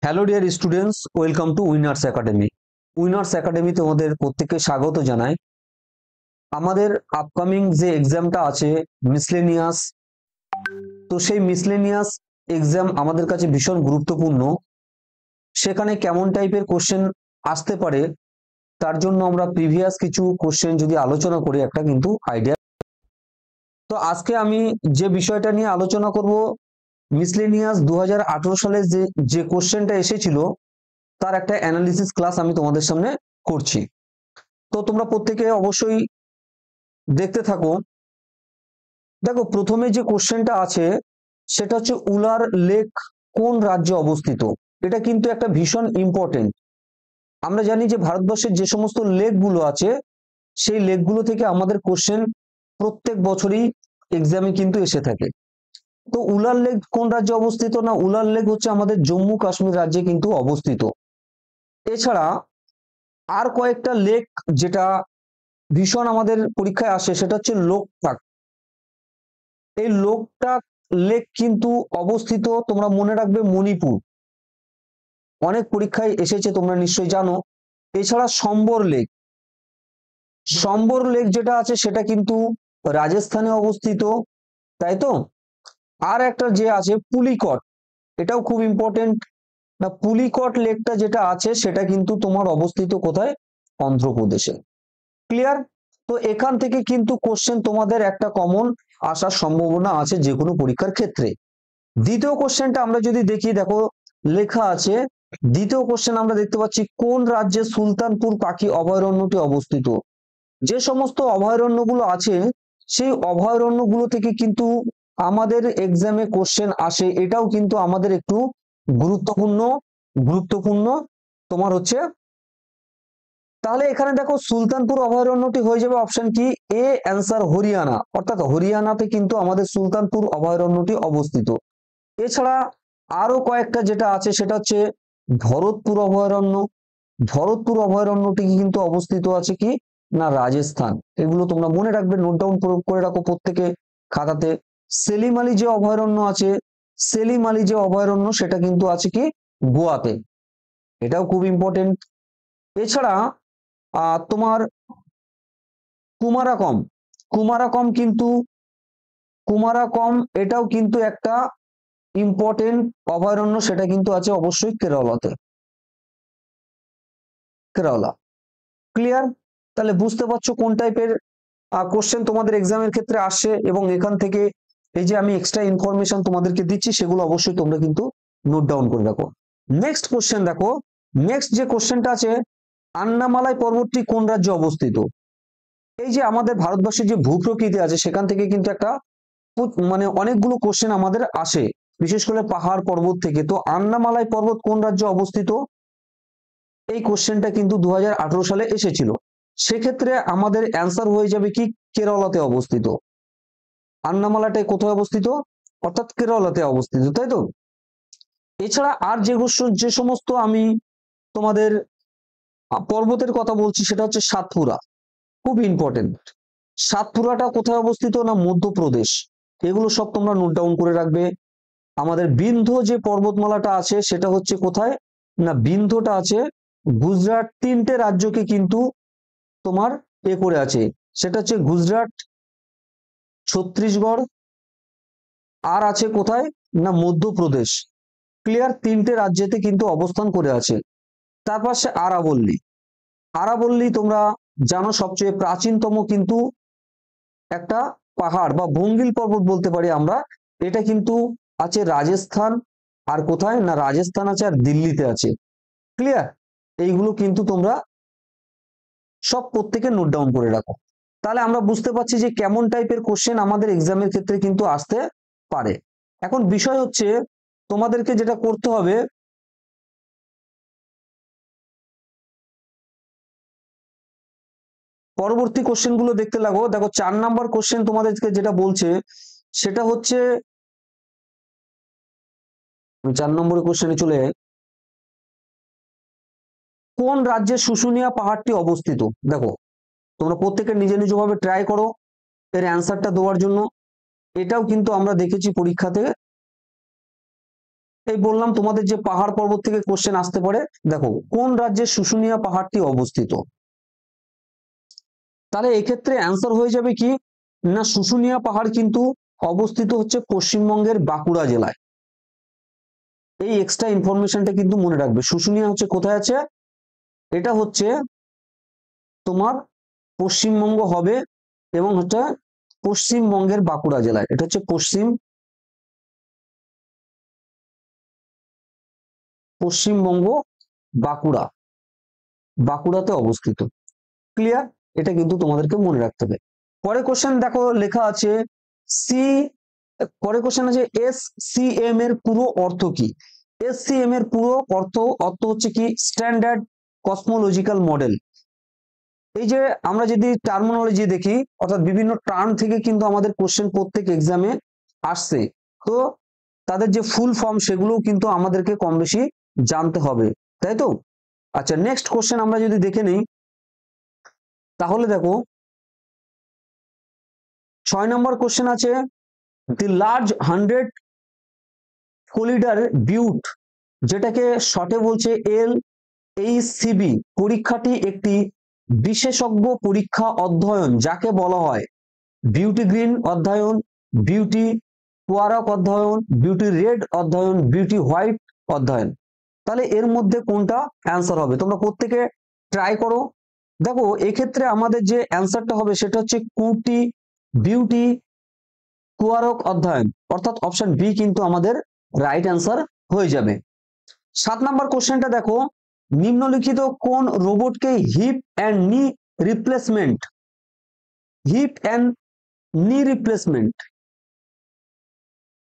Hello dear students, welcome to winners academy. Winners academy তোমাদের প্রত্যেককে স্বাগত জানাই। আমাদের আপকামিং যে এক্সামটা আছে মিসলেনিয়াস, তো সেই মিসলেনিয়াস এক্সাম আমাদের কাছে ভীষণ গুরুত্বপূর্ণ। সেখানে কেমন টাইপের কোশ্চেন আসতে পারে তার জন্য আমরা প্রিভিয়াস কিছু কোশ্চেন যদি আলোচনা করি একটা কিন্তু আইডিয়া। তো আজকে আমি যে বিষয়টা নিয়ে আলোচনা করব, মিসলেনিয়াস 2018 সালে যে যে কোশ্চেনটা এসেছিল তার একটা অ্যানালিসিস ক্লাস আমি তোমাদের সামনে করছি। তো তোমরা প্রত্যেকে অবশ্যই দেখতে থাকো। দেখো, প্রথমে যে কোশ্চেনটা আছে সেটা হচ্ছে উলার লেক কোন রাজ্যে অবস্থিত। এটা কিন্তু একটা ভীষণ ইম্পর্টেন্ট। আমরা জানি যে ভারতবর্ষের যে সমস্ত লেক গুলো আছে সেই লেকগুলো থেকে আমাদের কোশ্চেন প্রত্যেক বছরই এক্সামে কিন্তু এসে থাকে। তো উলার লেক কোন রাজ্যে অবস্থিত, না উলার লেক হচ্ছে আমাদের জম্মু কাশ্মীর রাজ্যে কিন্তু অবস্থিত। এছাড়া আর কয়েকটা লেক যেটা ভীষণ আমাদের পরীক্ষায় আসে সেটা হচ্ছে লোকটাক। এই লোকটাক লেক কিন্তু অবস্থিত, তোমরা মনে রাখবে, মণিপুর। অনেক পরীক্ষায় এসেছে, তোমরা নিশ্চয়ই জানো। এছাড়া সম্বর লেক, সম্বর লেক যেটা আছে সেটা কিন্তু রাজস্থানে অবস্থিত, তাই তো। আর একটা যে আছে পুলিকট, এটাও খুব ইম্পর্টেন্ট। না, পুলিকট লেকটা যেটা আছে সেটা কিন্তু তোমার অবস্থিত কোথায়? অন্ধ্রপ্রদেশে। ক্লিয়ার? তো এখান থেকে কিন্তু কোশ্চেন তোমাদের একটা কমন আসার সম্ভাবনা আছে যে কোনো পরীক্ষার ক্ষেত্রে। দ্বিতীয় কোশ্চেনটা আমরা যদি দেখি, দেখো লেখা আছে, দ্বিতীয় কোশ্চেন আমরা দেখতে পাচ্ছি কোন রাজ্যে সুলতানপুর পাখি অভয়ারণ্যটি অবস্থিত। যে সমস্ত অভয়ারণ্যগুলো আছে সেই অভয়ারণ্যগুলো থেকে কিন্তু আমাদের এক্সামে কোশ্চেন আসে, এটাও কিন্তু আমাদের একটু গুরুত্বপূর্ণ গুরুত্বপূর্ণ তোমার হচ্ছে। তাহলে এখানে দেখো সুলতানপুর অভয়ারণ্যটি হয়ে যাবে অপশন কি এ, অ্যান্সার হরিয়ানা। অর্থাৎ হরিয়ানাতে কিন্তু আমাদের সুলতানপুর অভয়ারণ্যটি অবস্থিত। এছাড়া আরো কয়েকটা যেটা আছে সেটা হচ্ছে ভরতপুর অভয়ারণ্য। ভরতপুর অভয়ারণ্যটি কিন্তু অবস্থিত আছে কি না রাজস্থান। এগুলো তোমরা মনে রাখবে, নোট ডাউন করে রাখো প্রত্যেকে খাতাতে। সেলিম আলী যে অভয়ারণ্য আছে, সেলিম আলী যে অভয়ারণ্য সেটা কিন্তু আছে কি গোয়াতে। এটাও খুব ইম্পর্টেন্ট। এছাড়া তোমার কুমারাকম, কুমারাকম কিন্তু কুমারাকম এটাও কিন্তু একটা ইম্পর্টেন্ট অভয়ারণ্য, সেটা কিন্তু আছে অবশ্যই কেরালাতে। কেরালা। ক্লিয়ার? তাহলে বুঝতে পারছো কোন টাইপের কোশ্চেন তোমাদের এক্সামের ক্ষেত্রে আসছে, এবং এখান থেকে এই যে আমি এক্সট্রা ইনফরমেশন তোমাদেরকে দিচ্ছি সেগুলো অবশ্যই তোমরা কিন্তু নোট ডাউন করে রাখো। নেক্সট কোশ্চেন দেখো, নেক্সট যে কোশ্চেনটা আছে, আন্নামালাই পর্বতটি কোন রাজ্যে অবস্থিত। এই যে আমাদের ভারতবর্ষের যে ভূপ্রকৃতি আছে সেখান থেকে কিন্তু একটা মানে অনেকগুলো কোশ্চেন আমাদের আসে, বিশেষ করে পাহাড় পর্বত থেকে। তো আন্নামালাই পর্বত কোন রাজ্যে অবস্থিত, এই কোশ্চেনটা কিন্তু 2018 সালে এসেছিল। সেক্ষেত্রে আমাদের অ্যান্সার হয়ে যাবে কি কেরলাতে অবস্থিত। আন্নামালাটাই কোথায় অবস্থিত? অর্থাৎ কেরলাতে অবস্থিত, তাই তো। এছাড়া আর যে সমস্ত আমি তোমাদের পর্বতের কথা বলছি সেটা হচ্ছে সাতপুরা, খুব ইম্পর্টেন্ট। সাতপুরাটা কোথায় অবস্থিত, না মধ্যপ্রদেশ। এগুলো সব তোমরা নোট ডাউন করে রাখবে। আমাদের বিন্ধ্য যে পর্বতমালাটা আছে সেটা হচ্ছে কোথায়, না বিন্ধ্যটা আছে গুজরাট। তিনটে রাজ্যকে কিন্তু তোমার করে আছে, সেটা হচ্ছে গুজরাট, ছত্তিশগড়, আর আছে কোথায়, না মধ্যপ্রদেশ। ক্লিয়ার? তিনটে রাজ্যেতে কিন্তু অবস্থান করে আছে। তার পাশে আরাবল্লী। আরাবল্লী তোমরা জানো সবচেয়ে প্রাচীনতম কিন্তু একটা পাহাড় বা ভঙ্গিল পর্বত বলতে পারি আমরা। এটা কিন্তু আছে রাজস্থান, আর কোথায়, না রাজস্থান আছে আর দিল্লিতে আছে। ক্লিয়ার? এইগুলো কিন্তু তোমরা সব প্রত্যেকে নোট ডাউন করে রাখো। তাহলে আমরা বুঝতে পারছি যে কেমন টাইপের কোশ্চেন আমাদের এক্সামের ক্ষেত্রে কিন্তু আসতে পারে। এখন বিষয় হচ্ছে তোমাদেরকে যেটা করতে হবে, পরবর্তী কোশ্চেন গুলো দেখতে লাগো। দেখো 4 নাম্বার কোশ্চেন তোমাদেরকে যেটা বলছে সেটা হচ্ছে, 4 নম্বর কোশ্চেনে চলে যাই। কোন রাজ্যে শুশুনিয়া পাহাড়টি অবস্থিত? দেখো, তোমরা প্রত্যেকে নিজ নিজ ভাবে ট্রাই করো এর অ্যান্সারটা দেওয়ার জন্য। এটাও কিন্তু আমরা দেখেছি পরীক্ষাতে এই বললাম তোমাদের যে পাহাড় পর্বত থেকে কোশ্চেন আসতে পারে। দেখো কোন রাজ্যে শুশুনিয়া পাহাড়টি অবস্থিত, তাহলে এক্ষেত্রে অ্যান্সার হয়ে যাবে কি না, শুশুনিয়া পাহাড় কিন্তু অবস্থিত হচ্ছে পশ্চিমবঙ্গের বাঁকুড়া জেলায়। এই এক্সট্রা ইনফরমেশনটা কিন্তু মনে রাখবে। শুশুনিয়া হচ্ছে কোথায় আছে, এটা হচ্ছে তোমার পশ্চিমবঙ্গ হবে, এবং হচ্ছে পশ্চিমবঙ্গের বাঁকুড়া জেলায়, এটা হচ্ছে পশ্চিমবঙ্গ বাঁকুড়াতে অবস্থিত। ক্লিয়ার? এটা কিন্তু তোমাদেরকে মনে রাখতে হবে। পরে কোশ্চেন দেখো লেখা আছে সি, পরে কোশ্চেন আছে SCM এর পুরো অর্থ কি। SCM এর পুরো অর্থ হচ্ছে কি স্ট্যান্ডার্ড কসমোলজিক্যাল মডেল। এই যে আমরা যদি টার্মিনোলজি দেখি, অর্থাৎ বিভিন্ন টার্ম থেকে কিন্তু আমাদের কোশ্চেন প্রত্যেক এক্সামে আসছে, তো তাদের যে ফুল ফর্ম সেগুলোও কিন্তু আমাদেরকে কম বেশি জানতে হবে, তাই তো? আচ্ছা, নেক্সট কোশ্চেন আমরা যদি দেখে নিই, তাহলে দেখো 6 নম্বর কোশ্চেন আছে দি লার্জ 100 কোলিডার বিউট, যেটাকে শর্টে বলছে LHCB পরীক্ষাটি একটি বিশেষজ্ঞ পরীক্ষা অধ্যয়ন, যাকে বলা হয় বিউটি গ্রিন অধ্যয়ন, বিউটি কোয়ারক অধ্যয়ন, বিউটি রেড অধ্যয়ন, বিউটি হোয়াইট অধ্যয়ন। তাহলে এর মধ্যে কোনটা অ্যান্সার হবে, তোমরা প্রত্যেকে ট্রাই করো। দেখো এক্ষেত্রে আমাদের যে অ্যান্সারটা হবে সেটা হচ্ছে বিউটি কোয়ারক অধ্যয়ন, অর্থাৎ অপশন বি কিন্তু আমাদের রাইট অ্যান্সার হয়ে যাবে। 7 নম্বর কোশ্চেনটা দেখো, নিম্নলিখিত কোন রোবটকে হিপ অ্যান্ড নি রিপ্লেসমেন্ট,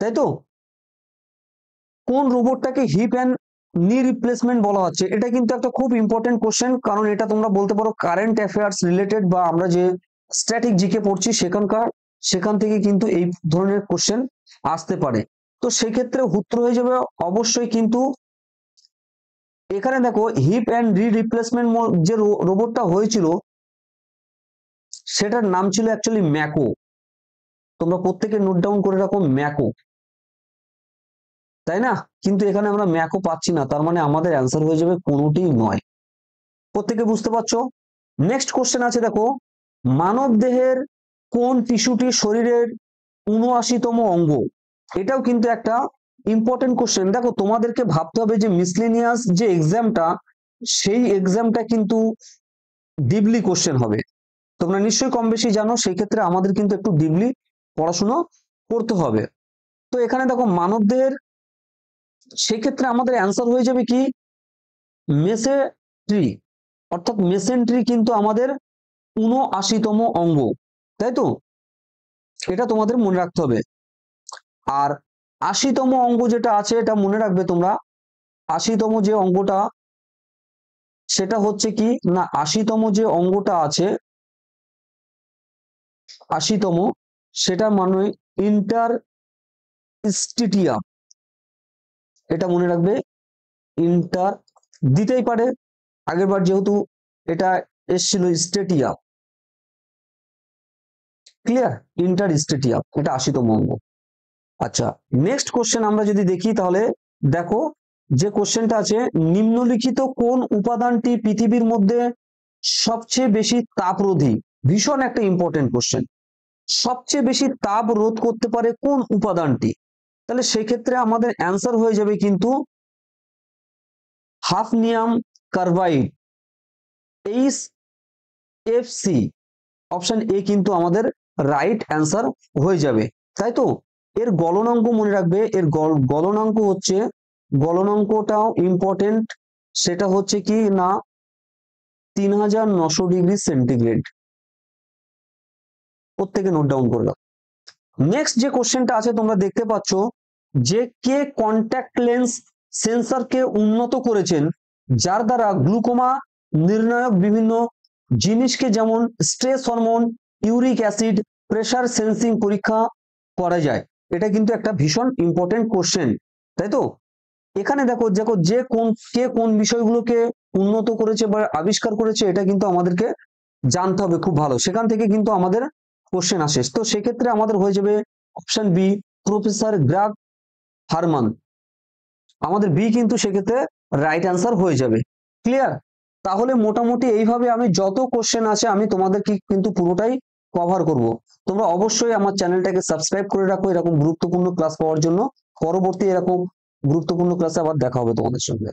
তাই তো? কোন রোবটটাকে হিপ অ্যান্ড নি রিপ্লেসমেন্ট বলা হচ্ছে, এটা কিন্তু একটা খুব ইম্পর্টেন্ট কোশ্চেন, কারণ এটা তোমরা বলতে পারো কারেন্ট অ্যাফেয়ার্স রিলেটেড, বা আমরা যে স্ট্যাটিক জিকে পড়ছি সেখান থেকে কিন্তু এই ধরনের কোশ্চেন আসতে পারে। তো সেক্ষেত্রে উত্তর হয়ে যাবে অবশ্যই কিন্তু এখানে দেখো হিপ অ্যান্ড রিপ্লেসমেন্ট যে রোবটটা হয়েছিল সেটার নাম ছিল অ্যাকচুয়ালি ম্যাকো। তোমরা প্রত্যেকে নোট ডাউন করে রাখো ম্যাকো, তাই না? কিন্তু এখানে আমরা ম্যাকও পাচ্ছি না, তার মানে আমাদের অ্যান্সার হয়ে যাবে কোনোটিই নয়। প্রত্যেকে বুঝতে পারছো? নেক্সট কোশ্চেন আছে দেখো, মানব দেহের কোন টিস্যুটি শরীরের ৭৯তম অঙ্গ, এটাও কিন্তু একটা ইম্পর্টেন্ট কোশ্চেন। দেখো তোমাদেরকে ভাবতে হবে যে মিসলেনিয়াস যে এক্সামটা, সেই এক্সামটা কিন্তু ডিপলি কোশ্চেন হবে। তোমরা নিশ্চয়ই কম বেশি জানো, সেই ক্ষেত্রে আমাদের কিন্তু একটু ডিপলি পড়াশোনা করতে হবে। তো এখানে দেখো মানবদের, সেক্ষেত্রে আমাদের অ্যান্সার হয়ে যাবে কি মেসেন্ট্রি, অর্থাৎ মেসেন্ট্রি কিন্তু আমাদের ৭৯তম অঙ্গ, তাই তো? এটা তোমাদের মনে রাখতে হবে। আর ৮০তম অঙ্গ যেটা আছে, এটা মনে রাখবে তোমরা, ৮০তম যে অঙ্গটা সেটা হচ্ছে কি না, ৮০তম যে অঙ্গটা আছে ৮০তম, সেটা মানে ইন্টারস্টিটিয়াম, এটা মনে রাখবে। ইন্টার দিতেই পারে, আগেরবার যেহেতু এটা এসছিল স্টেটিয়াম, ক্লিয়ার? ইন্টারস্টেটিয়াম, এটা ৮০তম অঙ্গ। আচ্ছা, নেক্সট কোশ্চেন আমরা যদি দেখি, তাহলে দেখো যে কোশ্চেনটা আছে, নিম্নলিখিত কোন উপাদানটি পৃথিবীর মধ্যে সবচেয়ে বেশি তাপরোধী, ভীষণ একটা ইম্পর্টেন্ট কোশ্চেন। সবচেয়ে বেশি তাপ রোধ করতে পারে কোন উপাদানটি, তাহলে সেক্ষেত্রে আমাদের অ্যান্সার হয়ে যাবে কিন্তু hafnium carbide, HFC, option A কিন্তু আমাদের রাইট অ্যান্সার হয়ে যাবে, তাই তো? এর গলনাঙ্ক মনে রাখবে, এর গলনাঙ্ক হচ্ছে, গলনাঙ্কটাও ইম্পর্টেন্ট, সেটা হচ্ছে কি না ৩৯০০ ডিগ্রি সেন্টিগ্রেড। প্রত্যেকে নোট ডাউন করে রাখো। নেক্সট যে কোশ্চেনটা আছে তোমরা দেখতে পাচ্ছ, যে কে কন্ট্যাক্ট লেন্স সেন্সরকে উন্নত করেছেন, যার দ্বারা গ্লুকোমা নির্ণায়ক বিভিন্ন জিনিসকে, যেমন stress hormone, uric acid, pressure sensing পরীক্ষা করা যায়। এটা কিন্তু একটা ভীষণ ইম্পর্টেন্ট কোশ্চেন, তাই তো? এখানে দেখো দেখো কে কোন বিষয়গুলোকে উন্নত করেছে বা আবিষ্কার করেছে, এটা কিন্তু আমাদেরকে জানতে হবে খুব ভালো, সেখান থেকে কিন্তু আমাদের কোশ্চেন আসে। তো সেক্ষেত্রে আমাদের হয়ে যাবে অপশন বি, প্রফেসর গ্রাগ হারমান। আমাদের বি কিন্তু সেক্ষেত্রে রাইট অ্যান্সার হয়ে যাবে। ক্লিয়ার? তাহলে মোটামুটি এইভাবে আমি যত কোশ্চেন আছে আমি তোমাদেরকে কিন্তু পুরোটাই কভার করব। তোমরা অবশ্যই আমার চ্যানেলটাকে সাবস্ক্রাইব করে রাখো এরকম গুরুত্বপূর্ণ ক্লাস পাওয়ার জন্য। পরবর্তী এরকম গুরুত্বপূর্ণ ক্লাসে আবার দেখা হবে তোমাদের সঙ্গে।